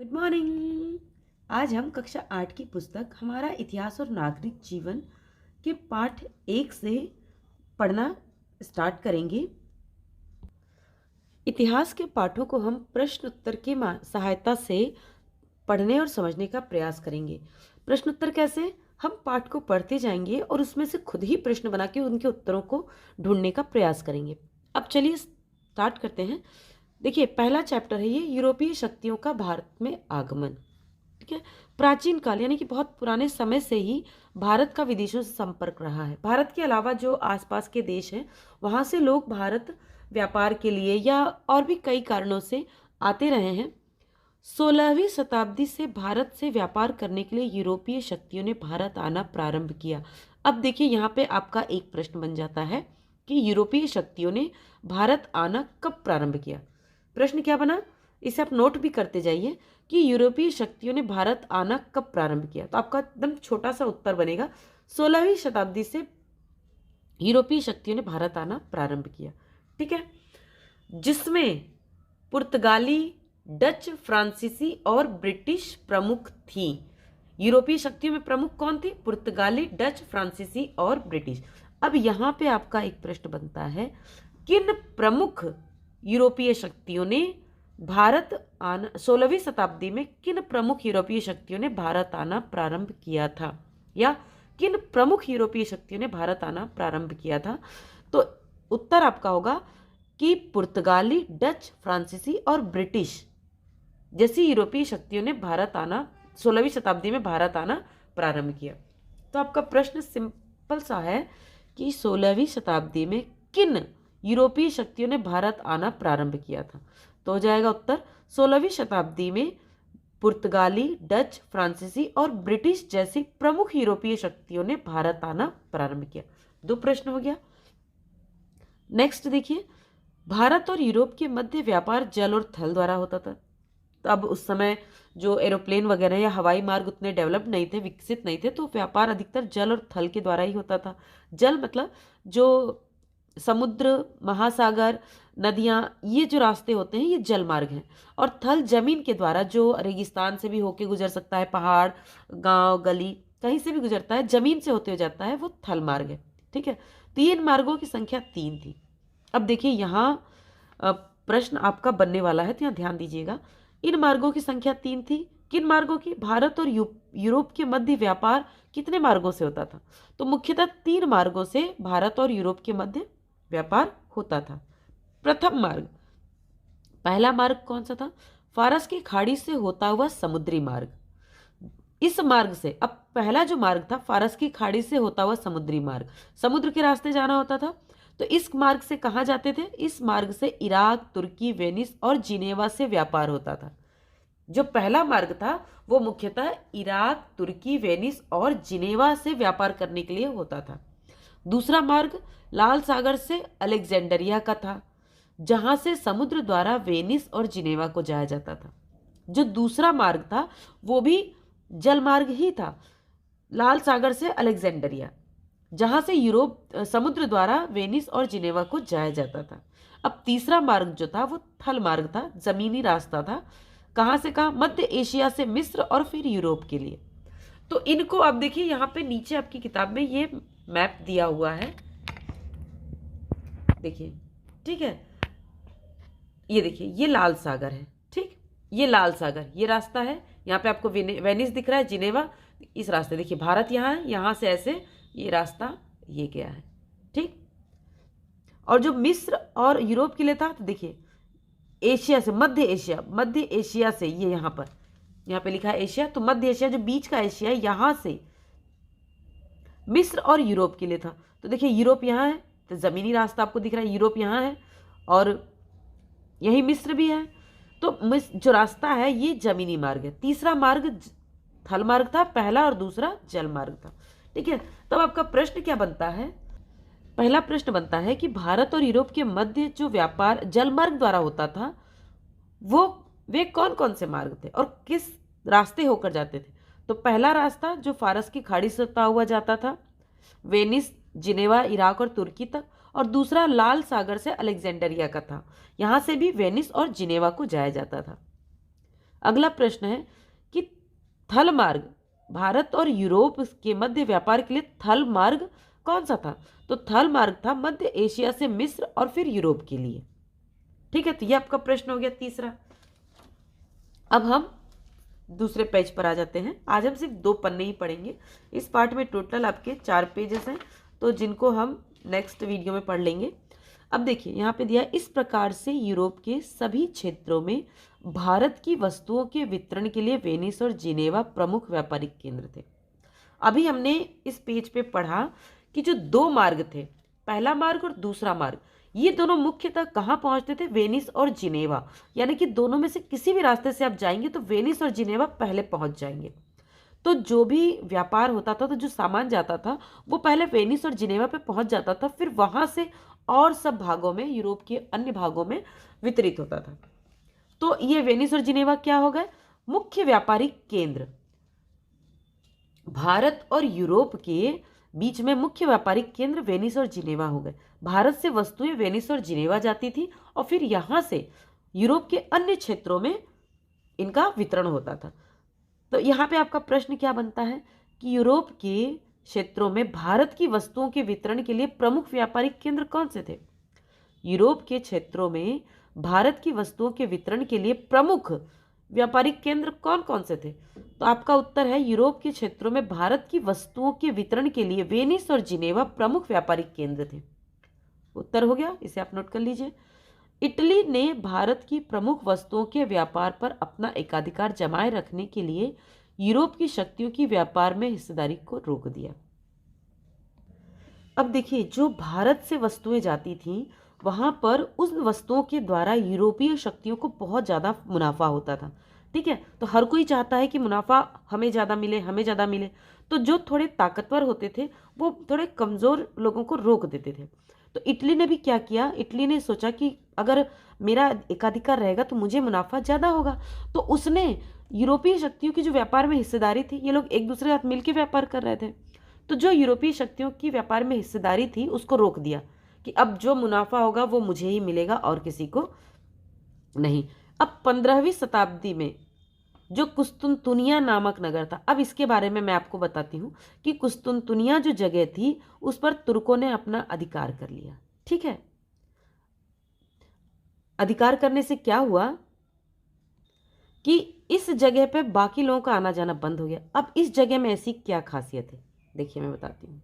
Good morning. आज हम कक्षा 8 की पुस्तक हमारा इतिहास और नागरिक जीवन के पाठ 1 से पढ़ना स्टार्ट करेंगे। इतिहास के पाठों को हम प्रश्न उत्तर की सहायता से पढ़ने और समझने का प्रयास करेंगे। प्रश्न उत्तर कैसे? हम पाठ को पढ़ते जाएंगे और उसमें से खुद ही प्रश्न बना के उनके उत्तरों को ढूंढने का प्रयास करेंगे। अब चलिए स्टार्ट करते हैं। देखिए, पहला चैप्टर है ये, यूरोपीय शक्तियों का भारत में आगमन। ठीक है, प्राचीन काल यानी कि बहुत पुराने समय से ही भारत का विदेशों से संपर्क रहा है। भारत के अलावा जो आसपास के देश हैं वहाँ से लोग भारत व्यापार के लिए या और भी कई कारणों से आते रहे हैं। 16वीं शताब्दी से भारत से व्यापार करने के लिए यूरोपीय शक्तियों ने भारत आना प्रारंभ किया। अब देखिए, यहाँ पे आपका एक प्रश्न बन जाता है कि यूरोपीय शक्तियों ने भारत आना कब प्रारंभ किया। प्रश्न क्या बना, इसे आप नोट भी करते जाइए कि यूरोपीय शक्तियों ने भारत आना कब प्रारंभ किया। तो आपका एकदम छोटा सा उत्तर बनेगा 16वीं शताब्दी से यूरोपीय शक्तियों ने भारत आना प्रारंभ किया। ठीक है, जिसमें पुर्तगाली, डच, फ्रांसीसी और ब्रिटिश प्रमुख थी। यूरोपीय शक्तियों में प्रमुख कौन थी? पुर्तगाली, डच, फ्रांसीसी और ब्रिटिश। अब यहाँ पे आपका एक प्रश्न बनता है, किन प्रमुख यूरोपीय शक्तियों ने भारत आना 16वीं शताब्दी में किन प्रमुख यूरोपीय शक्तियों ने भारत आना प्रारंभ किया था, या किन प्रमुख यूरोपीय शक्तियों ने भारत आना प्रारंभ किया था? तो उत्तर आपका होगा कि पुर्तगाली, डच, फ्रांसीसी और ब्रिटिश जैसी यूरोपीय शक्तियों ने भारत आना 16वीं शताब्दी में भारत आना प्रारंभ किया। तो आपका प्रश्न सिंपल सा है कि 16वीं शताब्दी में किन यूरोपीय शक्तियों ने भारत आना प्रारंभ किया था। तो हो जाएगा उत्तर 16वीं शताब्दी में पुर्तगाली, डच, फ्रांसीसी और ब्रिटिश जैसी प्रमुख यूरोपीय शक्तियों ने भारत आना प्रारंभ किया। दो प्रश्न हो गया। नेक्स्ट देखिए, भारत और यूरोप के मध्य व्यापार जल और थल द्वारा होता था। तो अब उस समय जो एरोप्लेन वगैरह या हवाई मार्ग उतने डेवलप नहीं थे, विकसित नहीं थे, तो व्यापार अधिकतर जल और थल के द्वारा ही होता था। जल मतलब जो समुद्र, महासागर, नदियाँ, ये जो रास्ते होते हैं ये जल मार्ग हैं। और थल जमीन के द्वारा, जो रेगिस्तान से भी होके गुजर सकता है, पहाड़, गांव, गली, कहीं से भी गुजरता है, जमीन से होते हुए जाता है, वो थल मार्ग है। ठीक है, तो इन मार्गों की संख्या 3 थी। अब देखिए, यहाँ प्रश्न आपका बनने वाला है, तो यहाँ ध्यान दीजिएगा। इन मार्गों की संख्या 3 थी। किन मार्गों की? भारत और यूरोप के मध्य व्यापार कितने मार्गों से होता था? तो मुख्यतः 3 मार्गों से भारत और यूरोप के मध्य व्यापार होता था। प्रथम मार्ग, पहला मार्ग कौन सा था? फारस की खाड़ी से होता हुआ समुद्री मार्ग। इस मार्ग से, अब पहला जो मार्ग था फारस की खाड़ी से होता हुआ समुद्री मार्ग, समुद्र के रास्ते जाना होता था। तो इस मार्ग से कहाँ जाते थे? इस मार्ग से इराक, तुर्की, वेनिस और जिनेवा से व्यापार होता था। जो पहला मार्ग था वो मुख्यतः इराक, तुर्की, वेनिस और जिनेवा से व्यापार करने के लिए होता था। दूसरा मार्ग लाल सागर से अलेक्जेंडरिया का था, जहां से समुद्र द्वारा वेनिस और जिनेवा को जाया जाता था। जो दूसरा मार्ग था वो भी जल मार्ग ही था, लाल सागर से अलेक्जेंडरिया, जहां से यूरोप समुद्र द्वारा वेनिस और जिनेवा को जाया जाता था। अब तीसरा मार्ग जो था वो थल मार्ग था, जमीनी रास्ता था। कहाँ से कहाँ? मध्य एशिया से मिस्र और फिर यूरोप के लिए। तो इनको अब देखिए, यहाँ पे नीचे आपकी किताब में ये मैप दिया हुआ है, देखिए। ठीक है, ये देखिए, ये लाल सागर है। ठीक, ये लाल सागर, ये रास्ता है। यहाँ पे आपको वेनिस दिख रहा है, जिनेवा, इस रास्ते, देखिए भारत यहाँ है, यहाँ से ऐसे ये रास्ता ये गया है। ठीक, और जो मिस्र और यूरोप के लिए था, तो देखिए एशिया से, मध्य एशिया से, ये यहाँ पे लिखा है एशिया, तो मध्य एशिया जो बीच का एशिया है, यहाँ से मिस्र और यूरोप के लिए था। तो देखिए यूरोप यहाँ है, तो जमीनी रास्ता आपको दिख रहा है, यूरोप यहाँ है और यही मिस्र भी है। तो जो रास्ता है ये जमीनी मार्ग है। तीसरा मार्ग थल मार्ग था, पहला और दूसरा जल मार्ग था। ठीक है, तब आपका प्रश्न क्या बनता है? पहला प्रश्न बनता है कि भारत और यूरोप के मध्य जो व्यापार जल मार्ग द्वारा होता था वे कौन कौन से मार्ग थे और किस रास्ते होकर जाते थे? तो पहला रास्ता जो फारस की खाड़ी से होता हुआ जाता था, वेनिस, जिनेवा, इराक और तुर्की तक, और दूसरा लाल सागर से अलेक्जेंडरिया का था, यहाँ से भी वेनिस और जिनेवा को जाया जाता था। अगला प्रश्न है कि थल मार्ग, भारत और यूरोप के मध्य व्यापार के लिए थल मार्ग कौन सा था? तो थल मार्ग था मध्य एशिया से मिस्र और फिर यूरोप के लिए। ठीक है, तो ये आपका प्रश्न हो गया तीसरा। अब हम दूसरे पेज पर आ जाते हैं। आज हम सिर्फ 2 पन्ने ही पढ़ेंगे। इस पार्ट में टोटल आपके 4 पेजेस हैं, तो जिनको हम नेक्स्ट वीडियो में पढ़ लेंगे। अब देखिए यहाँ पे दिया, इस प्रकार से यूरोप के सभी क्षेत्रों में भारत की वस्तुओं के वितरण के लिए वेनिस और जिनेवा प्रमुख व्यापारिक केंद्र थे। अभी हमने इस पेज पे पढ़ा कि जो 2 मार्ग थे, पहला मार्ग और दूसरा मार्ग, ये दोनों मुख्यतः कहाँ पहुंचते थे? वेनिस और जिनेवा। यानी कि दोनों में से किसी भी रास्ते से आप जाएंगे तो वेनिस और जिनेवा पहले पहुंच जाएंगे। तो जो भी व्यापार होता था, तो जो सामान जाता था वो पहले वेनिस और जिनेवा पे पहुंच जाता था, फिर वहां से और सब भागों में, यूरोप के अन्य भागों में वितरित होता था। तो ये वेनिस और जिनेवा क्या हो गए? मुख्य व्यापारिक केंद्र। भारत और यूरोप के बीच में मुख्य व्यापारिक केंद्र वेनिस और जिनेवा हो गए। भारत से वस्तुएं वेनिस और जिनेवा जाती थी और फिर यहां से यूरोप के अन्य क्षेत्रों में इनका वितरण होता था। तो यहाँ पे आपका प्रश्न क्या बनता है कि यूरोप के क्षेत्रों में भारत की वस्तुओं के वितरण के लिए प्रमुख व्यापारिक केंद्र कौन से थे? यूरोप के क्षेत्रों में भारत की वस्तुओं के वितरण के लिए प्रमुख व्यापारिक केंद्र कौन कौन से थे? तो आपका उत्तर है, यूरोप के क्षेत्रों में भारत की वस्तुओं के वितरण के लिए वेनिस और जिनेवा प्रमुख व्यापारिक केंद्र थे। उत्तर हो गया, इसे आप नोट कर लीजिए। इटली ने भारत की प्रमुख वस्तुओं के व्यापार पर अपना एकाधिकार जमाए रखने के लिए यूरोप की शक्तियों की व्यापार में हिस्सेदारी को रोक दिया। अब देखिए, जो भारत से वस्तुएं जाती थीं, वहां पर उन वस्तुओं के द्वारा यूरोपीय शक्तियों को बहुत ज़्यादा मुनाफा होता था। ठीक है, तो हर कोई चाहता है कि मुनाफा हमें ज़्यादा मिले, हमें ज़्यादा मिले। तो जो थोड़े ताकतवर होते थे वो थोड़े कमज़ोर लोगों को रोक देते थे। तो इटली ने भी क्या किया, इटली ने सोचा कि अगर मेरा एकाधिकार रहेगा तो मुझे मुनाफा ज़्यादा होगा। तो उसने यूरोपीय शक्तियों की जो व्यापार में हिस्सेदारी थी, ये लोग एक दूसरे के साथ मिलकर व्यापार कर रहे थे, तो जो यूरोपीय शक्तियों की व्यापार में हिस्सेदारी थी उसको रोक दिया कि अब जो मुनाफा होगा वो मुझे ही मिलेगा और किसी को नहीं। अब 15वीं शताब्दी में जो कुस्तुनतुनिया नामक नगर था, अब इसके बारे में मैं आपको बताती हूँ कि कुस्तुनतुनिया जो जगह थी उस पर तुर्कों ने अपना अधिकार कर लिया। ठीक है, अधिकार करने से क्या हुआ कि इस जगह पे बाकी लोगों का आना जाना बंद हो गया। अब इस जगह में ऐसी क्या खासियत है, देखिए मैं बताती हूँ।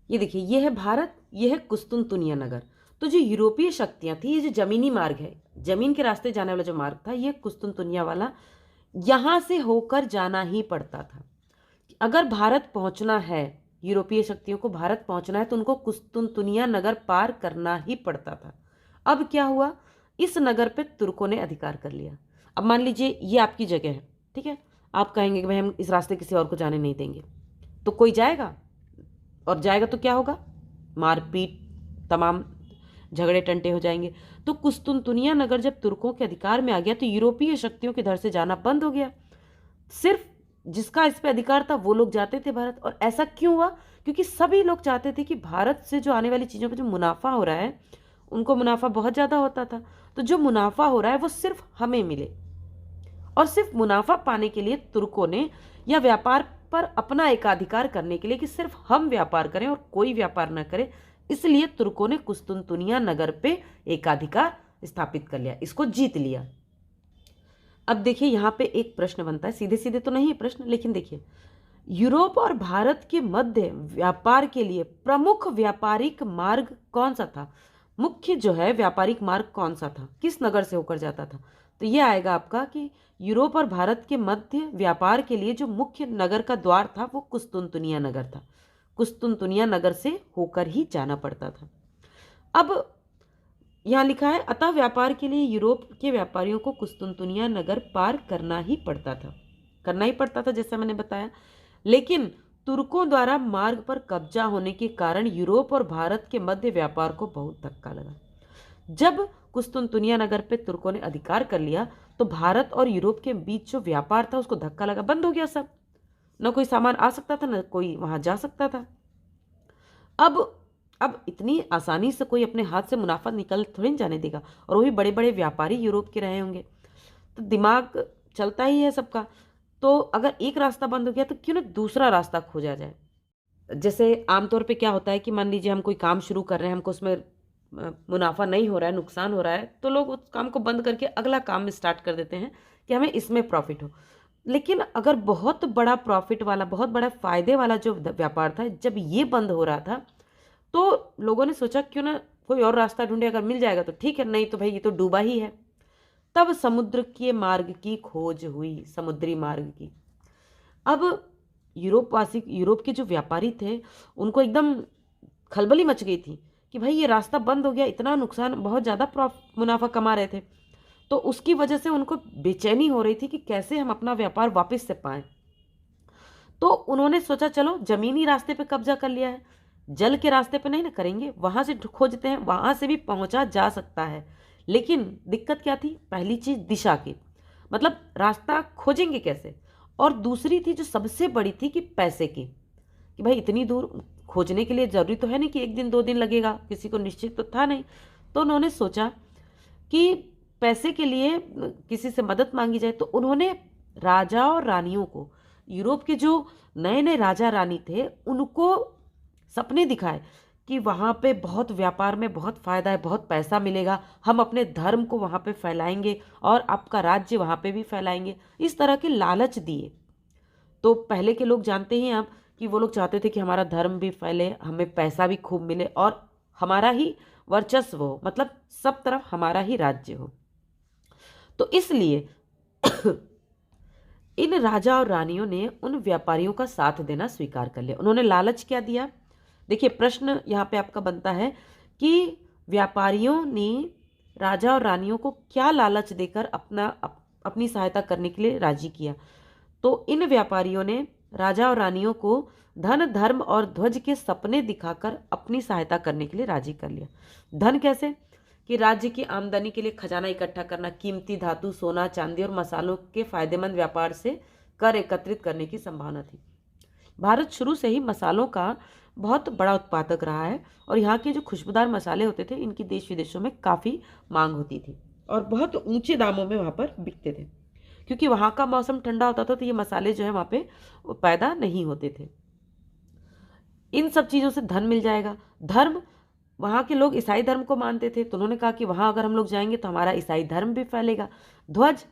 ये देखिए, ये है भारत, ये है कुस्तुनतुनिया नगर। तो जो यूरोपीय शक्तियां थी, ये जो जमीनी मार्ग है, जमीन के रास्ते जाने वाला जो मार्ग था, ये कुस्तुनतुनिया वाला, यहां से होकर जाना ही पड़ता था। अगर भारत पहुंचना है, यूरोपीय शक्तियों को भारत पहुंचना है, तो उनको कुस्तुनतुनिया नगर पार करना ही पड़ता था। अब क्या हुआ, इस नगर पे तुर्कों ने अधिकार कर लिया। अब मान लीजिए ये आपकी जगह है, ठीक है, आप कहेंगे कि भाई हम इस रास्ते किसी और को जाने नहीं देंगे, तो कोई जाएगा, और जाएगा तो क्या होगा, मारपीट, तमाम झगड़े टंटे हो जाएंगे। तो कुस्तुनतुनिया नगर जब तुर्कों के अधिकार में आ गया तो यूरोपीय शक्तियों के घर से जाना बंद हो गया। सिर्फ जिसका इस पे अधिकार था वो लोग जाते थे भारत। और ऐसा क्यों हुआ? क्योंकि सभी लोग चाहते थे कि भारत से जो आने वाली चीज़ों पर जो मुनाफा हो रहा है, उनको मुनाफा बहुत ज़्यादा होता था। तो जो मुनाफा हो रहा है वो सिर्फ हमें मिले, और सिर्फ मुनाफा पाने के लिए तुर्कों ने, या व्यापार पर अपना एकाधिकार करने के लिए कि सिर्फ हम व्यापार करें और कोई व्यापार न करे, इसलिए तुर्कों ने कुस्तुनतुनिया नगर पे एकाधिकार स्थापित कर लिया, इसको जीत लिया। अब देखिए यहाँ पे एक प्रश्न बनता है, सीधे सीधे तो नहीं है प्रश्न, लेकिन देखिए, यूरोप और भारत के मध्य व्यापार के लिए प्रमुख व्यापारिक मार्ग कौन सा था? मुख्य जो है व्यापारिक मार्ग कौन सा था, किस नगर से होकर जाता था? तो ये आएगा आपका कि यूरोप और भारत के मध्य व्यापार के लिए जो मुख्य नगर का द्वार था वो कुस्तुनतुनिया नगर था। कुस्तुनतुनिया नगर से होकर ही जाना पड़ता था। अब यहाँ लिखा है, अतः व्यापार के लिए यूरोप के व्यापारियों को कुस्तुनतुनिया नगर पार करना ही पड़ता था, जैसा मैंने बताया। लेकिन तुर्कों द्वारा मार्ग पर कब्जा होने के कारण यूरोप और भारत के मध्य व्यापार को बहुत धक्का लगा। जब कुस्तुनतुनिया नगर पे तुर्कों ने अधिकार कर लिया तो भारत और यूरोप के बीच जो व्यापार था उसको धक्का लगा, बंद हो गया सब। न कोई सामान आ सकता था, न कोई वहां जा सकता था। अब इतनी आसानी से कोई अपने हाथ से मुनाफा निकल थोड़ी जाने देगा, और वो भी बड़े बड़े व्यापारी यूरोप के रहे होंगे। तो दिमाग चलता ही है सबका। तो अगर एक रास्ता बंद हो गया तो क्यों ना दूसरा रास्ता खोजा जाए। जैसे आमतौर पे क्या होता है कि मान लीजिए हम कोई काम शुरू कर रहे हैं, हमको उसमें मुनाफा नहीं हो रहा है, नुकसान हो रहा है, तो लोग उस काम को बंद करके अगला काम स्टार्ट कर देते हैं कि हमें इसमें प्रॉफिट हो। लेकिन अगर बहुत बड़ा प्रॉफिट वाला, बहुत बड़ा फायदे वाला जो व्यापार था, जब ये बंद हो रहा था, तो लोगों ने सोचा क्यों ना कोई और रास्ता ढूंढे, अगर मिल जाएगा तो ठीक है, नहीं तो भाई ये तो डूबा ही है। तब समुद्र के मार्ग की खोज हुई, समुद्री मार्ग की। अब यूरोप के जो व्यापारी थे, उनको एकदम खलबली मच गई थी कि भाई ये रास्ता बंद हो गया, इतना नुकसान, बहुत ज़्यादा मुनाफा कमा रहे थे। तो उसकी वजह से उनको बेचैनी हो रही थी कि कैसे हम अपना व्यापार वापस से पाएं। तो उन्होंने सोचा चलो जमीनी रास्ते पे कब्जा कर लिया है, जल के रास्ते पे नहीं ना करेंगे, वहां से खोजते हैं, वहां से भी पहुंचा जा सकता है। लेकिन दिक्कत क्या थी? पहली चीज दिशा की, मतलब रास्ता खोजेंगे कैसे, और दूसरी थी जो सबसे बड़ी थी कि पैसे की, कि भाई इतनी दूर खोजने के लिए जरूरी तो है नहीं कि एक दिन दो दिन लगेगा, किसी को निश्चित तो था नहीं। तो उन्होंने सोचा कि पैसे के लिए किसी से मदद मांगी जाए। तो उन्होंने राजा और रानियों को, यूरोप के जो नए नए राजा रानी थे, उनको सपने दिखाए कि वहाँ पे बहुत व्यापार में बहुत फायदा है, बहुत पैसा मिलेगा, हम अपने धर्म को वहाँ पे फैलाएंगे और आपका राज्य वहाँ पे भी फैलाएंगे, इस तरह के लालच दिए। तो पहले के लोग जानते ही हैं आप कि वो लोग चाहते थे कि हमारा धर्म भी फैले, हमें पैसा भी खूब मिले और हमारा ही वर्चस्व हो, मतलब सब तरफ हमारा ही राज्य हो। तो इसलिए इन राजा और रानियों ने उन व्यापारियों का साथ देना स्वीकार कर लिया। उन्होंने लालच क्या दिया? देखिए, प्रश्न यहाँ पे आपका बनता है कि व्यापारियों ने राजा और रानियों को क्या लालच देकर अपनी सहायता करने के लिए राजी किया। तो इन व्यापारियों ने राजा और रानियों को धन, धर्म और ध्वज के सपने दिखाकर अपनी सहायता करने के लिए राजी कर लिया। धन कैसे? कि राज्य की आमदनी के लिए खजाना इकट्ठा करना, कीमती धातु, सोना, चांदी और मसालों के फायदेमंद व्यापार से कर एकत्रित करने की संभावना थी। भारत शुरू से ही मसालों का बहुत बड़ा उत्पादक रहा है और यहाँ के जो खुशबूदार मसाले होते थे, इनकी देश विदेशों में काफ़ी मांग होती थी और बहुत ऊंचे दामों में वहाँ पर बिकते थे, क्योंकि वहाँ का मौसम ठंडा होता था, तो ये मसाले जो है वहाँ पे पैदा नहीं होते थे। इन सब चीज़ों से धन मिल जाएगा। धर्म, वहाँ के लोग ईसाई धर्म को मानते थे, तो उन्होंने कहा कि वहाँ अगर हम लोग जाएंगे तो हमारा ईसाई धर्म भी फैलेगा। ध्वज,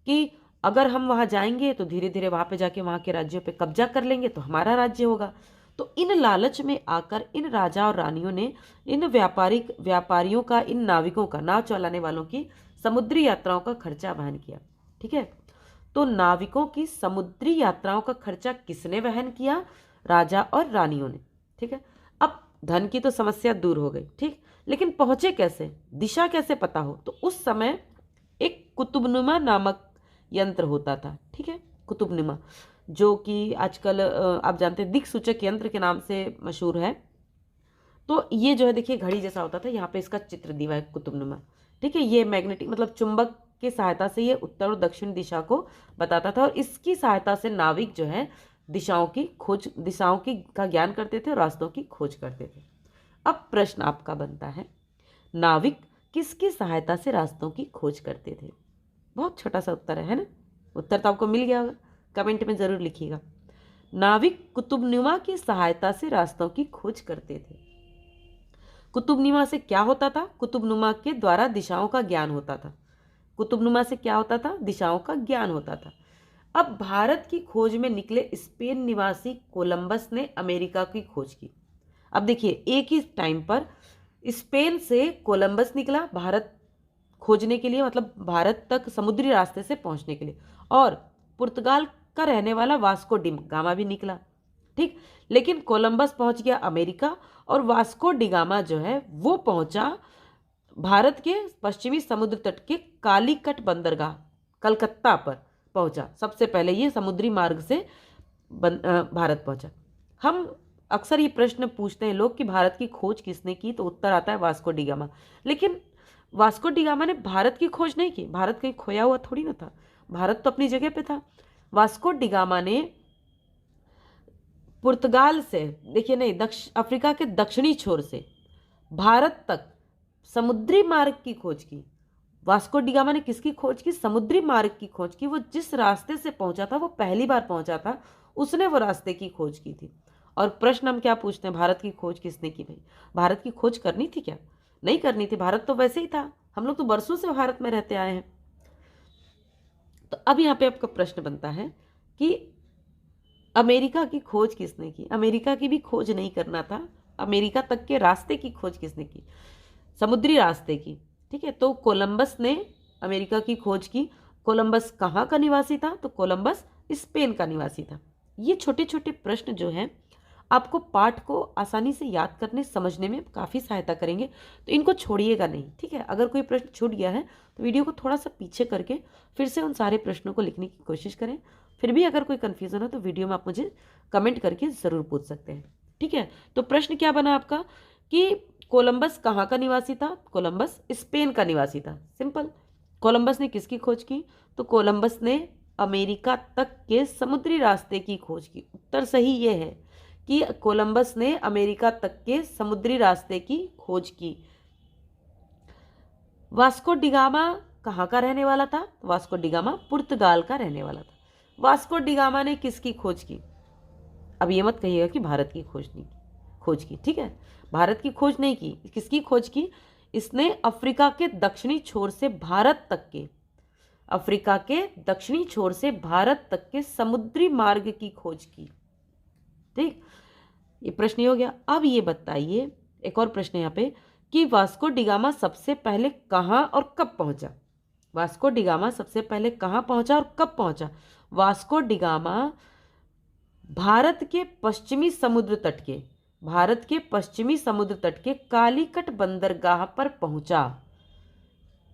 कि अगर हम वहाँ जाएंगे तो धीरे धीरे वहाँ पे जाके वहाँ के राज्यों पे कब्जा कर लेंगे तो हमारा राज्य होगा। तो इन लालच में आकर इन राजा और रानियों ने इन व्यापारियों का, इन नाविकों का, नाव चलाने वालों की समुद्री यात्राओं का खर्चा वहन किया। ठीक है, तो नाविकों की समुद्री यात्राओं का खर्चा किसने वहन किया? राजा और रानियों ने। ठीक है, अब धन की तो समस्या दूर हो गई, ठीक, लेकिन पहुंचे कैसे, दिशा कैसे पता हो? तो उस समय एक कुतुबनुमा नामक यंत्र होता था। ठीक है, कुतुबनुमा, जो कि आजकल आप जानते हैं दिक्सूचक यंत्र के नाम से मशहूर है। तो ये जो है देखिए घड़ी जैसा होता था, यहाँ पे इसका चित्र दिया है कुतुबनुमा। ठीक है, ये मैग्नेटिक, मतलब चुंबक की सहायता से ये उत्तर और दक्षिण दिशा को बताता था और इसकी सहायता से नाविक जो है दिशाओं की का ज्ञान करते थे और रास्तों की खोज करते थे। अब प्रश्न आपका बनता है, नाविक किसकी सहायता से रास्तों की खोज करते थे? बहुत छोटा सा उत्तर है ना? उत्तर तो आपको मिल गया होगा, कमेंट में जरूर लिखिएगा। नाविक कुतुबनुमा की सहायता से रास्तों की खोज करते थे। कुतुबनुमा से क्या होता था? कुतुबनुमा के द्वारा दिशाओं का ज्ञान होता था। कुतुबनुमा से क्या होता था? दिशाओं का ज्ञान होता था। अब भारत की खोज में निकले स्पेन निवासी कोलंबस ने अमेरिका की खोज की। अब देखिए, एक ही टाइम पर स्पेन से कोलंबस निकला भारत खोजने के लिए, मतलब भारत तक समुद्री रास्ते से पहुंचने के लिए, और पुर्तगाल का रहने वाला वास्को डी गामा भी निकला। ठीक, लेकिन कोलंबस पहुंच गया अमेरिका और वास्को डी गामा जो है वो पहुंचा भारत के पश्चिमी समुद्र तट के कालीकट बंदरगाह कलकत्ता पर पहुंचा। सबसे पहले ये समुद्री मार्ग से भारत पहुंचा। हम अक्सर ये प्रश्न पूछते हैं लोग कि भारत की खोज किसने की, तो उत्तर आता है वास्को डी गामा। लेकिन वास्को डी गामा ने भारत की खोज नहीं की, भारत कहीं खोया हुआ थोड़ी ना था, भारत तो अपनी जगह पे था। वास्को डी गामा ने पुर्तगाल से, देखिए नहीं, अफ्रीका के दक्षिणी छोर से भारत तक समुद्री मार्ग की खोज की। वास्को डी गामा ने किसकी खोज की? समुद्री मार्ग की खोज की। वो जिस रास्ते से पहुंचा था, वो पहली बार पहुंचा था, उसने वो रास्ते की खोज की थी। और प्रश्न हम क्या पूछते हैं? भारत की खोज किसने की? भाई भारत की खोज करनी थी क्या? नहीं करनी थी। भारत तो वैसे ही था, हम लोग तो बरसों से भारत में रहते आए हैं। तो अब यहाँ पे आपका प्रश्न बनता है कि अमेरिका की खोज किसने की? अमेरिका की भी खोज नहीं करना था, अमेरिका तक के रास्ते की खोज किसने की? समुद्री रास्ते की। ठीक है, तो कोलंबस ने अमेरिका की खोज की। कोलंबस कहाँ का निवासी था? तो कोलंबस स्पेन का निवासी था। ये छोटे छोटे प्रश्न जो हैं आपको पाठ को आसानी से याद करने समझने में काफ़ी सहायता करेंगे, तो इनको छोड़िएगा नहीं। ठीक है, अगर कोई प्रश्न छूट गया है तो वीडियो को थोड़ा सा पीछे करके फिर से उन सारे प्रश्नों को लिखने की कोशिश करें। फिर भी अगर कोई कन्फ्यूज़न हो तो वीडियो में आप मुझे कमेंट करके ज़रूर पूछ सकते हैं। ठीक है, तो प्रश्न क्या बना आपका कि कोलंबस कहाँ का निवासी था? कोलंबस स्पेन का निवासी था। सिंपल। कोलंबस ने किसकी खोज की? तो कोलंबस ने अमेरिका तक के समुद्री रास्ते की खोज की। उत्तर सही ये है कि कोलंबस ने अमेरिका तक के समुद्री रास्ते की खोज की। वास्को डिगामा कहाँ का रहने वाला था? वास्को डिगामा पुर्तगाल का रहने वाला था। वास्को डिगामा ने किसकी खोज की? अब ये मत कहिएगा कि भारत की खोज की। ठीक है, भारत की खोज नहीं की। किसकी खोज की? इसने अफ्रीका के दक्षिणी छोर से भारत तक के, अफ्रीका के दक्षिणी छोर से भारत तक के समुद्री मार्ग की खोज की। ठीक, ये प्रश्न हो गया। अब ये बताइए, एक और प्रश्न यहाँ पे कि वास्को डिगामा सबसे पहले कहाँ और कब पहुंचा? वास्को डिगामा सबसे पहले कहाँ पहुंचा और कब पहुंचा? वास्को डिगामा भारत के पश्चिमी समुद्र तट के, भारत के पश्चिमी समुद्र तट के कालीकट बंदरगाह पर पहुंचा।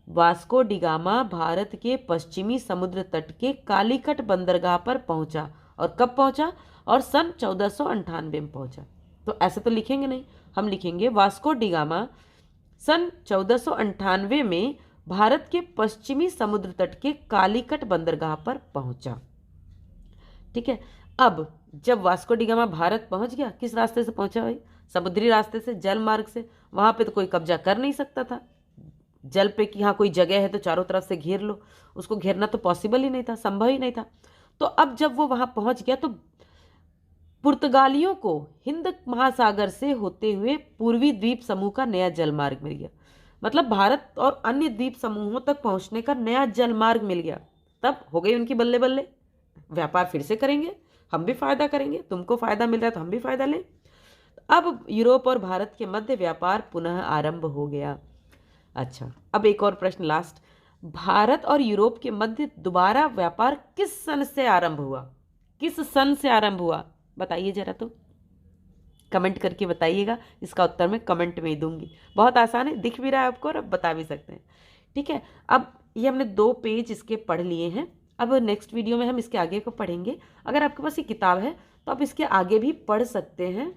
वास्को डिगामा भारत के पश्चिमी समुद्र तट के कालीकट बंदरगाह पर पहुंचा। और कब पहुंचा? और सन 1498 में पहुंचा। तो ऐसे तो लिखेंगे नहीं, हम लिखेंगे वास्को डिगामा सन 1498 में भारत के पश्चिमी समुद्र तट के कालीकट बंदरगाह पर पहुंचा। ठीक है, अब जब वास्को डिगामा भारत पहुंच गया, किस रास्ते से पहुंचा भाई? समुद्री रास्ते से, जल मार्ग से। वहां पे तो कोई कब्जा कर नहीं सकता था जल पे कि हाँ कोई जगह है तो चारों तरफ से घेर लो। उसको घेरना तो पॉसिबल ही नहीं था, संभव ही नहीं था। तो अब जब वो वहां पहुंच गया तो पुर्तगालियों को हिंद महासागर से होते हुए पूर्वी द्वीप समूह का नया जल मार्ग मिल गया। मतलब भारत और अन्य द्वीप समूहों तक पहुंचने का नया जल मार्ग मिल गया। तब हो गई उनकी बल्ले बल्ले, व्यापार फिर से करेंगे, हम भी फायदा करेंगे, तुमको फायदा मिल रहा है तो हम भी फायदा लें। अब यूरोप और भारत के मध्य व्यापार पुनः आरंभ हो गया। अच्छा, अब एक और प्रश्न लास्ट। भारत और यूरोप के मध्य दोबारा व्यापार किस सन से आरंभ हुआ? किस सन से आरंभ हुआ बताइए जरा, तो कमेंट करके बताइएगा। इसका उत्तर मैं कमेंट में ही दूंगी। बहुत आसान है, दिख भी रहा है आपको और अब बता भी सकते हैं। ठीक है, अब ये हमने 2 पेज इसके पढ़ लिए हैं। अब नेक्स्ट वीडियो में हम इसके आगे को पढ़ेंगे। अगर आपके पास ये किताब है तो आप इसके आगे भी पढ़ सकते हैं।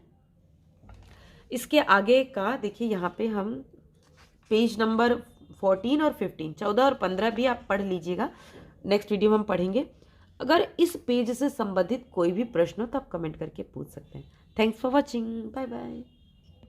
इसके आगे का देखिए, यहाँ पे हम पेज नंबर 14 और 15, 14 और 15 भी आप पढ़ लीजिएगा। नेक्स्ट वीडियो में हम पढ़ेंगे। अगर इस पेज से संबंधित कोई भी प्रश्न हो तो आप कमेंट करके पूछ सकते हैं। Thanks for watching, bye bye.